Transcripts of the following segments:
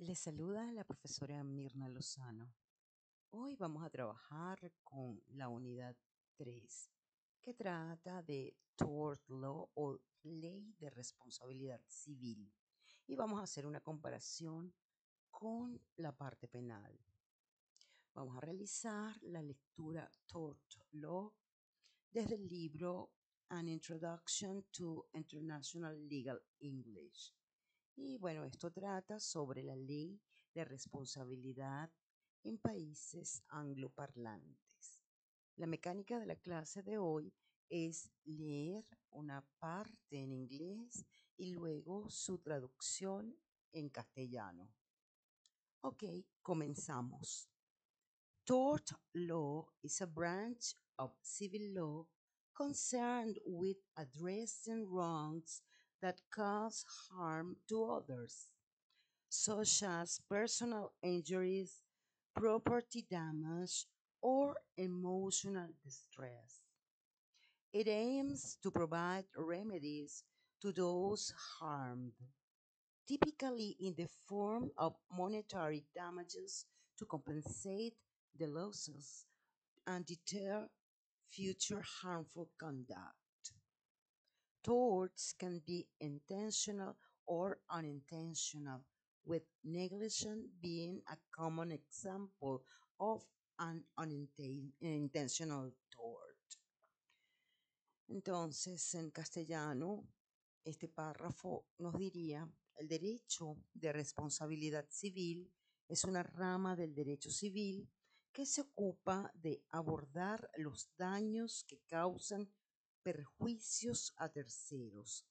Les saluda la profesora Mirna Lozano. Hoy vamos a trabajar con la unidad 3, que trata de tort law o ley de responsabilidad civil. Y vamos a hacer una comparación con la parte penal. Vamos a realizar la lectura tort law desde el libro An Introduction to International Legal English. Y bueno, esto trata sobre la ley de responsabilidad en países angloparlantes. La mecánica de la clase de hoy es leer una parte en inglés y luego su traducción en castellano. Ok, comenzamos. Tort law is a branch of civil law concerned with addressing wrongs that cause harm to others, such as personal injuries, property damage, or emotional distress. It aims to provide remedies to those harmed, typically in the form of monetary damages to compensate the losses and deter future harmful conduct. Torts can be intentional or unintentional, with negligence being a common example of an unintentional tort. Entonces, en castellano, este párrafo nos diría: el derecho de responsabilidad civil es una rama del derecho civil que se ocupa de abordar los daños que causan perjuicios a terceros,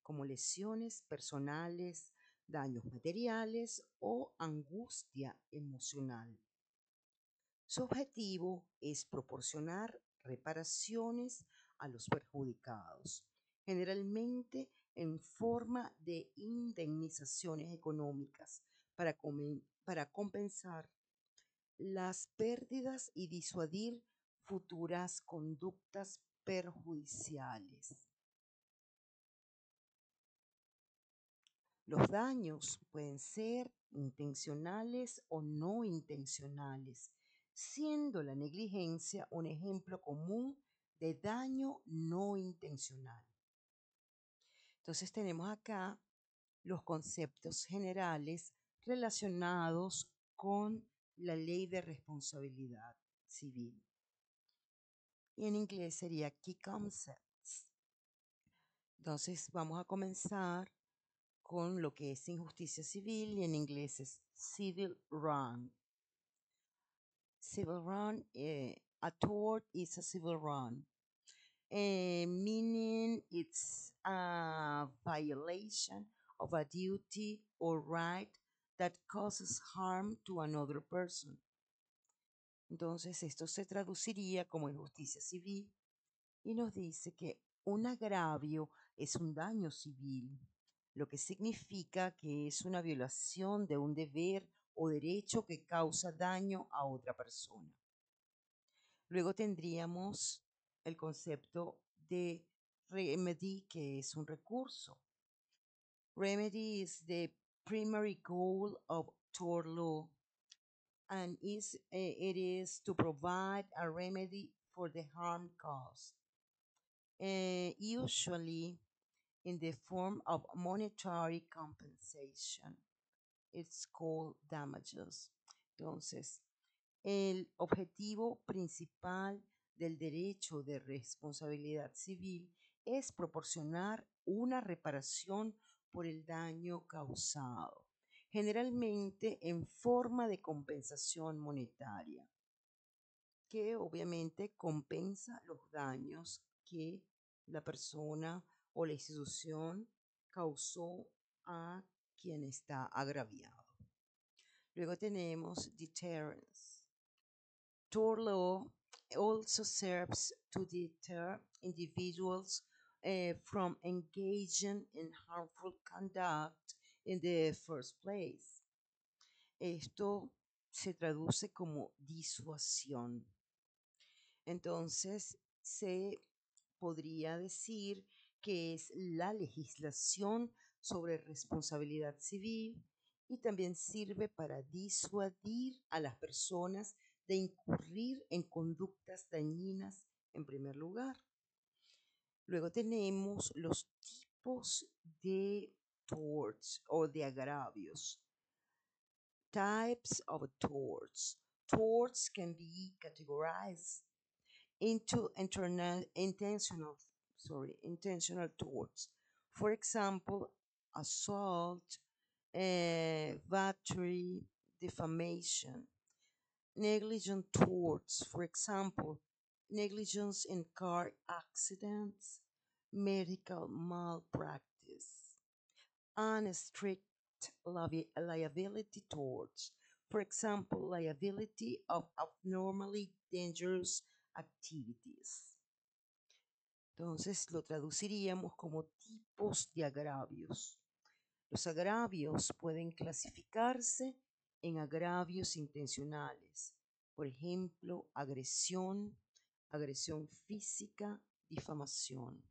como lesiones personales, daños materiales o angustia emocional. Su objetivo es proporcionar reparaciones a los perjudicados, generalmente en forma de indemnizaciones económicas para compensar las pérdidas y disuadir futuras conductas perjudiciales. Los daños pueden ser intencionales o no intencionales, siendo la negligencia un ejemplo común de daño no intencional. Entonces tenemos acá los conceptos generales relacionados con la ley de responsabilidad civil. Y en inglés sería key concepts. Entonces vamos a comenzar con lo que es injusticia civil y en inglés es civil wrong. Civil wrong, a tort is a civil wrong, meaning it's a violation of a duty or right that causes harm to another person. Entonces esto se traduciría como injusticia civil y nos dice que un agravio es un daño civil, lo que significa que es una violación de un deber o derecho que causa daño a otra persona. Luego tendríamos el concepto de remedy, que es un recurso. Remedy is the primary goal of tort law, and it is to provide a remedy for the harm caused, usually in the form of monetary compensation. It's called damages. Entonces, el objetivo principal del derecho de responsabilidad civil es proporcionar una reparación por el daño causado, generalmente en forma de compensación monetaria, que obviamente compensa los daños que la persona o la institución causó a quien está agraviado. Luego tenemos deterrence. Tort law also serves to deter individuals from engaging in harmful conduct in the first place. Esto se traduce como disuasión. Entonces, se podría decir que es la legislación sobre responsabilidad civil y también sirve para disuadir a las personas de incurrir en conductas dañinas en primer lugar. Luego tenemos los tipos de torts o de agravios. Types of torts. Torts can be categorized into intentional torts. For example, assault, battery, defamation. Negligent torts, for example, negligence in car accidents, medical malpractice, and strict liability torts, for example, liability of abnormally dangerous activities. Entonces lo traduciríamos como tipos de agravios. Los agravios pueden clasificarse en agravios intencionales, por ejemplo, agresión, agresión física, difamación.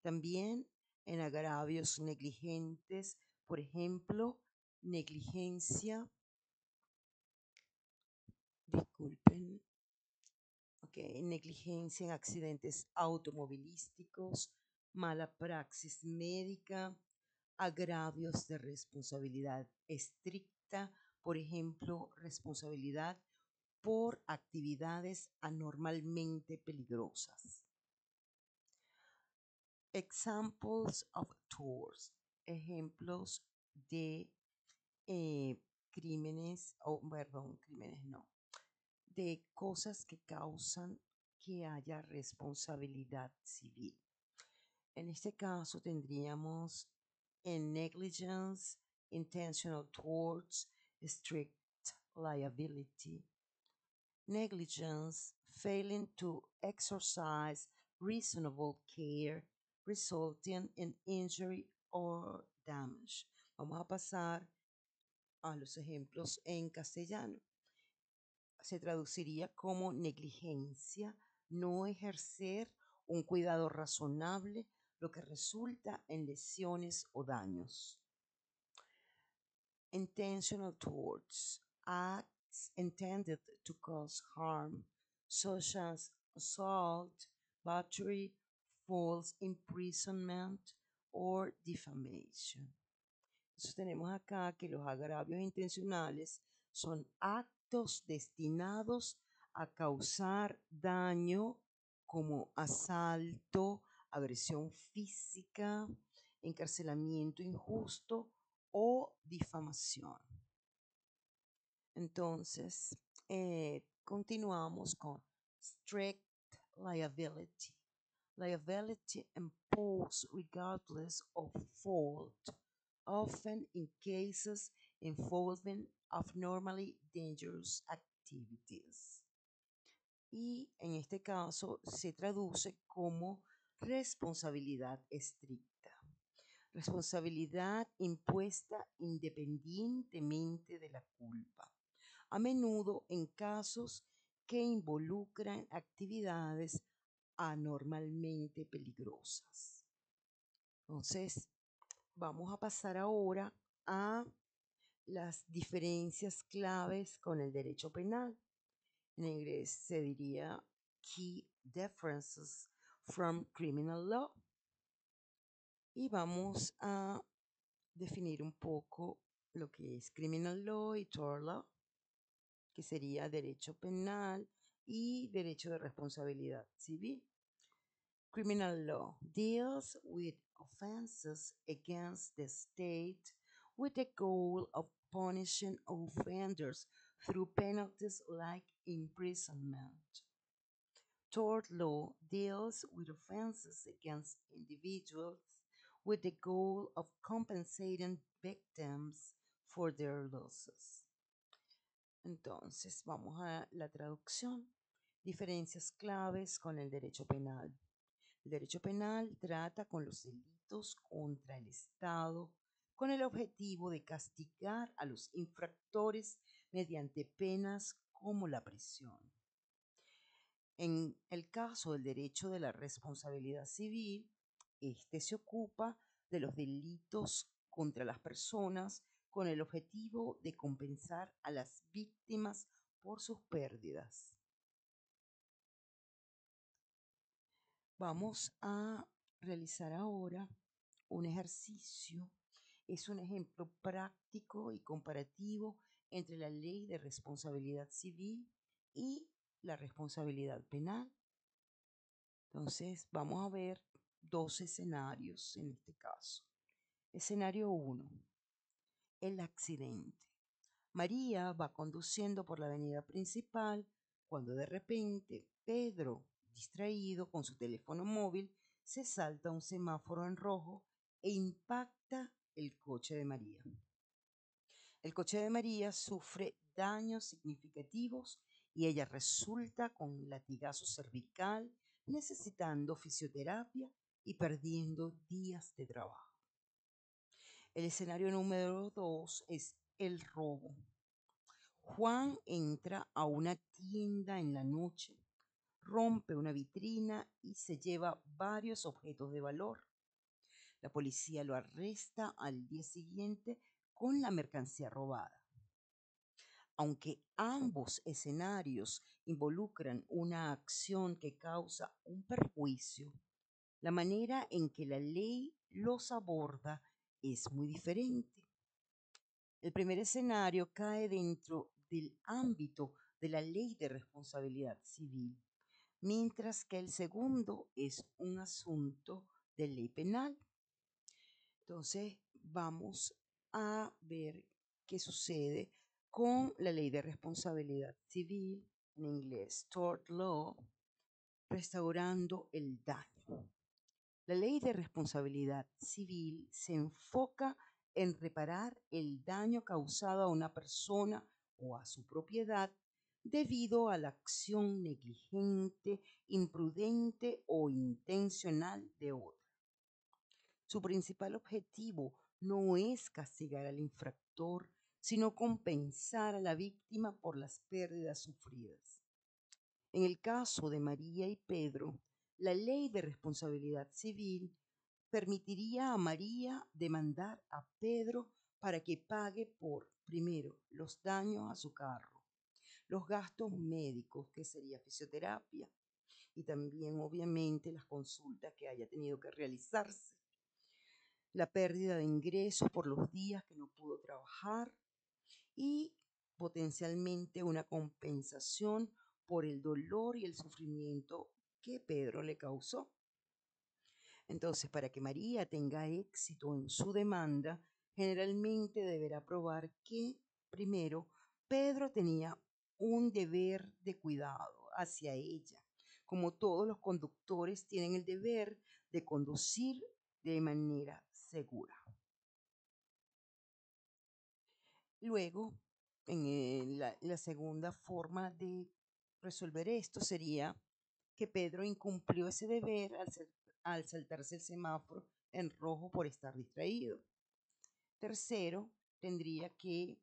También en agravios negligentes, por ejemplo, negligencia, disculpen, negligencia en accidentes automovilísticos, mala praxis médica, agravios de responsabilidad estricta, por ejemplo, responsabilidad por actividades anormalmente peligrosas. Examples of torts, ejemplos de crímenes, crímenes no, de cosas que causan que haya responsabilidad civil. En este caso tendríamos en negligence, intentional torts, strict liability. Negligence, failing to exercise reasonable care, resulting in injury or damage. Vamos a pasar a los ejemplos en castellano. Se traduciría como negligencia, no ejercer un cuidado razonable, lo que resulta en lesiones o daños. Intentional torts, acts intended to cause harm, such as assault, battery, false imprisonment, or defamation. Entonces tenemos acá que los agravios intencionales son actos destinados a causar daño como asalto, agresión física, encarcelamiento injusto o difamación. Entonces, continuamos con strict liability. Liability imposed regardless of fault, often in cases involving abnormally dangerous activities. Y en este caso se traduce como responsabilidad estricta. Responsabilidad impuesta independientemente de la culpa, a menudo en casos que involucran actividades anormalmente peligrosas. Entonces, vamos a pasar ahora a las diferencias claves con el derecho penal. En inglés se diría Key Differences from Criminal Law. Y vamos a definir un poco lo que es Criminal Law y Tort Law, que sería derecho penal y derecho de responsabilidad civil. Criminal law deals with offenses against the state with the goal of punishing offenders through penalties like imprisonment. Tort law deals with offenses against individuals with the goal of compensating victims for their losses. Entonces, vamos a la traducción. Diferencias claves con el derecho penal. El derecho penal trata con los delitos contra el Estado con el objetivo de castigar a los infractores mediante penas como la prisión. En el caso del derecho de la responsabilidad civil, este se ocupa de los delitos contra las personas con el objetivo de compensar a las víctimas por sus pérdidas. Vamos a realizar ahora un ejercicio. Es un ejemplo práctico y comparativo entre la ley de responsabilidad civil y la responsabilidad penal. Entonces, vamos a ver dos escenarios en este caso. Escenario 1. El accidente. María va conduciendo por la avenida principal cuando de repente Pedro, distraído con su teléfono móvil, se salta un semáforo en rojo e impacta el coche de María. El coche de María sufre daños significativos y ella resulta con latigazo cervical, necesitando fisioterapia y perdiendo días de trabajo. El escenario número 2 es el robo. Juan entra a una tienda en la noche, rompe una vitrina y se lleva varios objetos de valor. La policía lo arresta al día siguiente con la mercancía robada. Aunque ambos escenarios involucran una acción que causa un perjuicio, la manera en que la ley los aborda es muy diferente. El primer escenario cae dentro del ámbito de la ley de responsabilidad civil, mientras que el segundo es un asunto de ley penal. Entonces, vamos a ver qué sucede con la ley de responsabilidad civil, en inglés tort law, restaurando el daño. La ley de responsabilidad civil se enfoca en reparar el daño causado a una persona o a su propiedad debido a la acción negligente, imprudente o intencional de otra. Su principal objetivo no es castigar al infractor, sino compensar a la víctima por las pérdidas sufridas. En el caso de María y Pedro, la ley de responsabilidad civil permitiría a María demandar a Pedro para que pague por, primero, los daños a su carro, los gastos médicos, que sería fisioterapia, y también obviamente las consultas que haya tenido que realizarse, la pérdida de ingresos por los días que no pudo trabajar y potencialmente una compensación por el dolor y el sufrimiento que Pedro le causó. Entonces, para que María tenga éxito en su demanda, generalmente deberá probar que, primero, Pedro tenía un deber de cuidado hacia ella, como todos los conductores tienen el deber de conducir de manera segura. Luego, la segunda forma de resolver esto sería que Pedro incumplió ese deber al saltarse el semáforo en rojo por estar distraído. Tercero, tendría que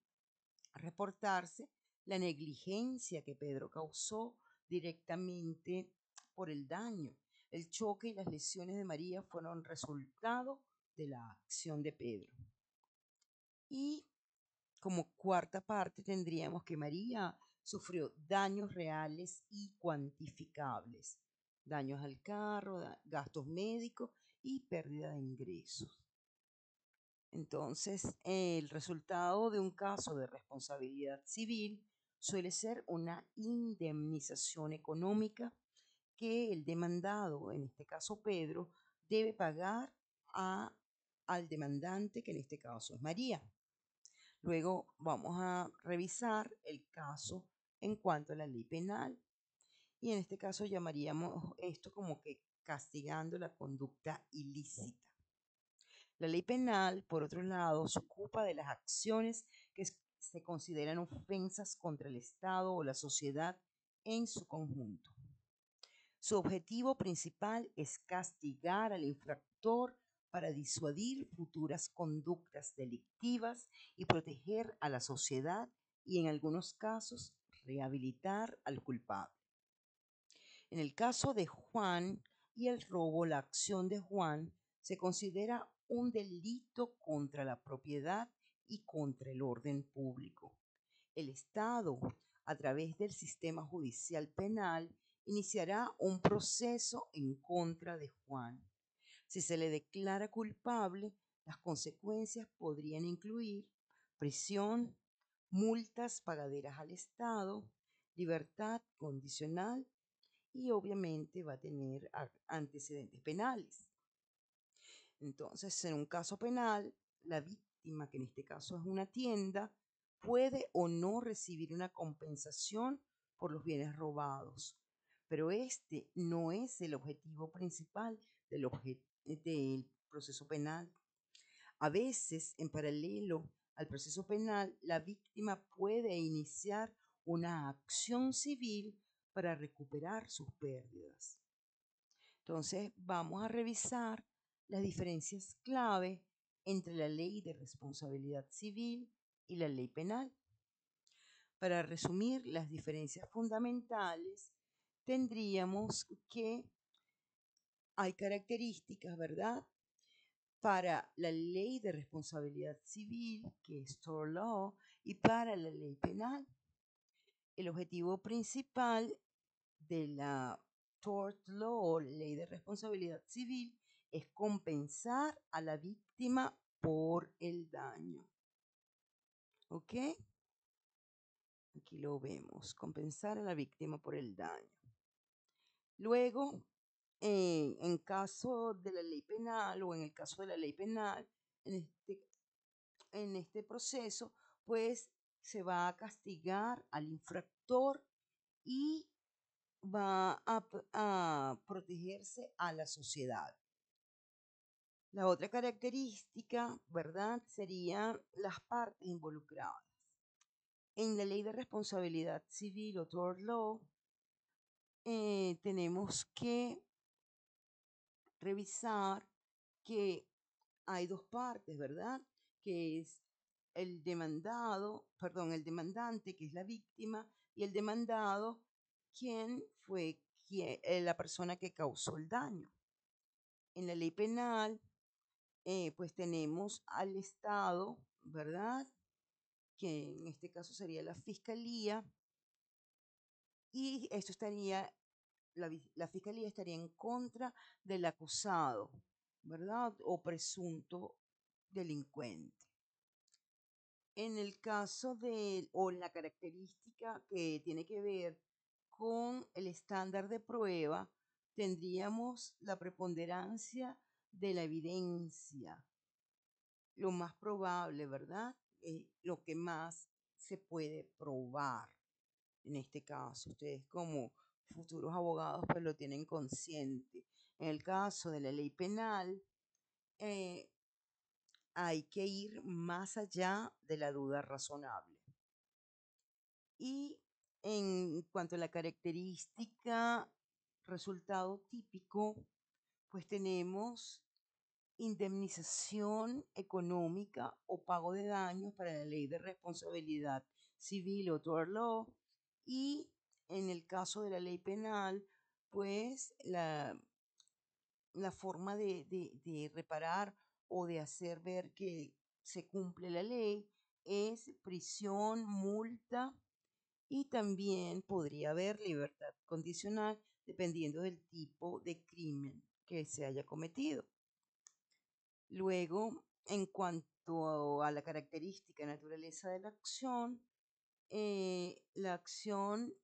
reportarse la negligencia que Pedro causó directamente por el daño. El choque y las lesiones de María fueron resultado de la acción de Pedro. Y como cuarta parte tendríamos que María sufrió daños reales y cuantificables, daños al carro, gastos médicos y pérdida de ingresos. Entonces, el resultado de un caso de responsabilidad civil suele ser una indemnización económica que el demandado, en este caso Pedro, debe pagar al demandante, que en este caso es María. Luego vamos a revisar el caso en cuanto a la ley penal y en este caso llamaríamos esto como que castigando la conducta ilícita. La ley penal, por otro lado, se ocupa de las acciones que se consideran ofensas contra el Estado o la sociedad en su conjunto. Su objetivo principal es castigar al infractor para disuadir futuras conductas delictivas y proteger a la sociedad y, en algunos casos, rehabilitar al culpable. En el caso de Juan y el robo, la acción de Juan se considera un delito contra la propiedad y contra el orden público. El Estado, a través del sistema judicial penal, iniciará un proceso en contra de Juan. Si se le declara culpable, las consecuencias podrían incluir prisión, multas pagaderas al Estado, libertad condicional y obviamente va a tener antecedentes penales. Entonces, en un caso penal, la víctima, que en este caso es una tienda, puede o no recibir una compensación por los bienes robados. Pero este no es el objetivo principal del proceso penal. A veces, en paralelo al proceso penal, la víctima puede iniciar una acción civil para recuperar sus pérdidas. Entonces, vamos a revisar las diferencias clave entre la ley de responsabilidad civil y la ley penal. Para resumir las diferencias fundamentales, tendríamos que hay características, ¿verdad? Para la ley de responsabilidad civil, que es tort law, y para la ley penal. El objetivo principal de la tort law, ley de responsabilidad civil, es compensar a la víctima por el daño. ¿Ok? Aquí lo vemos, compensar a la víctima por el daño. Luego, en caso de la ley penal o en el caso de la ley penal, en este proceso, pues se va a castigar al infractor y va a protegerse a la sociedad. La otra característica, ¿verdad?, serían las partes involucradas. En la ley de responsabilidad civil o tort law, tenemos que revisar que hay dos partes, ¿verdad? Que es el demandante, que es la víctima, y el demandado, quien fue la persona que causó el daño. En la ley penal, pues tenemos al Estado, ¿verdad? Que en este caso sería la fiscalía, y esto estaría, la fiscalía estaría en contra del acusado, ¿verdad? O presunto delincuente. En el caso o la característica que tiene que ver con el estándar de prueba, tendríamos la preponderancia de la evidencia, lo más probable, ¿verdad? Lo que más se puede probar. En este caso, ustedes como futuros abogados pues lo tienen consciente. En el caso de la ley penal, eh, hay que ir más allá de la duda razonable. Y en cuanto a la característica resultado típico, pues tenemos indemnización económica o pago de daños para la ley de responsabilidad civil o tort law, y en el caso de la ley penal, pues la forma de reparar o de hacer ver que se cumple la ley es prisión, multa, y también podría haber libertad condicional dependiendo del tipo de crimen que se haya cometido. Luego, en cuanto a la característica y naturaleza de la acción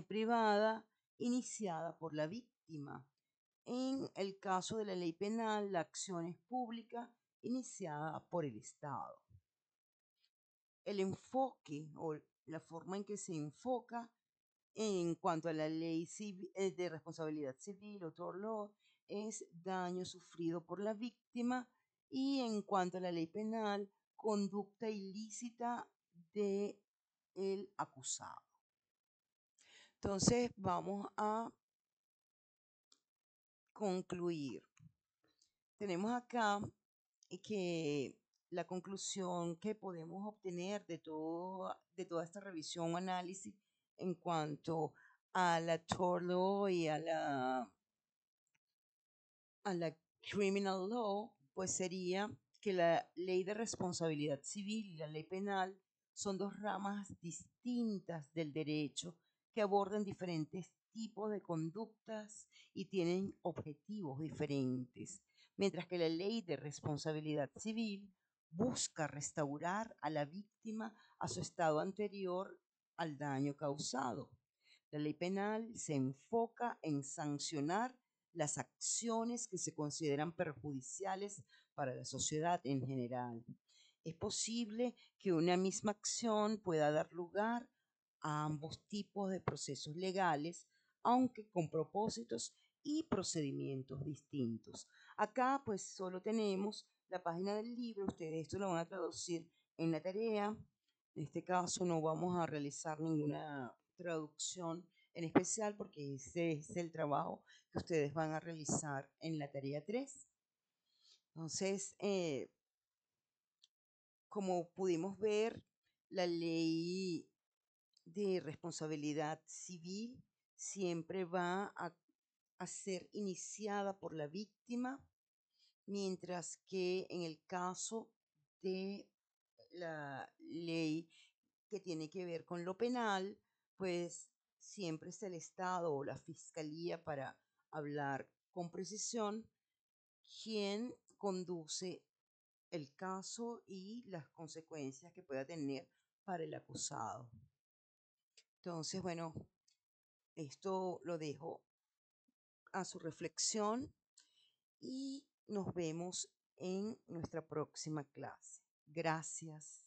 privada iniciada por la víctima. En el caso de la ley penal, la acción es pública iniciada por el Estado. El enfoque o la forma en que se enfoca en cuanto a la ley de responsabilidad civil o tort law es daño sufrido por la víctima, y en cuanto a la ley penal, conducta ilícita de el acusado. Entonces vamos a concluir. Tenemos acá que la conclusión que podemos obtener de toda esta revisión o análisis en cuanto a la tort law y a la criminal law, pues sería que la ley de responsabilidad civil y la ley penal son dos ramas distintas del derecho que abordan diferentes tipos de conductas y tienen objetivos diferentes, mientras que la ley de responsabilidad civil busca restaurar a la víctima a su estado anterior al daño causado. La ley penal se enfoca en sancionar las acciones que se consideran perjudiciales para la sociedad en general. Es posible que una misma acción pueda dar lugar a ambos tipos de procesos legales, aunque con propósitos y procedimientos distintos. Acá pues solo tenemos la página del libro, ustedes esto lo van a traducir en la tarea. En este caso no vamos a realizar ninguna traducción en especial porque ese es el trabajo que ustedes van a realizar en la tarea 3. Entonces, como pudimos ver, la ley de responsabilidad civil siempre va a ser iniciada por la víctima, mientras que en el caso de la ley que tiene que ver con lo penal, pues siempre es el Estado o la Fiscalía, para hablar con precisión, quien conduce el caso y las consecuencias que pueda tener para el acusado. Entonces, bueno, esto lo dejo a su reflexión y nos vemos en nuestra próxima clase. Gracias.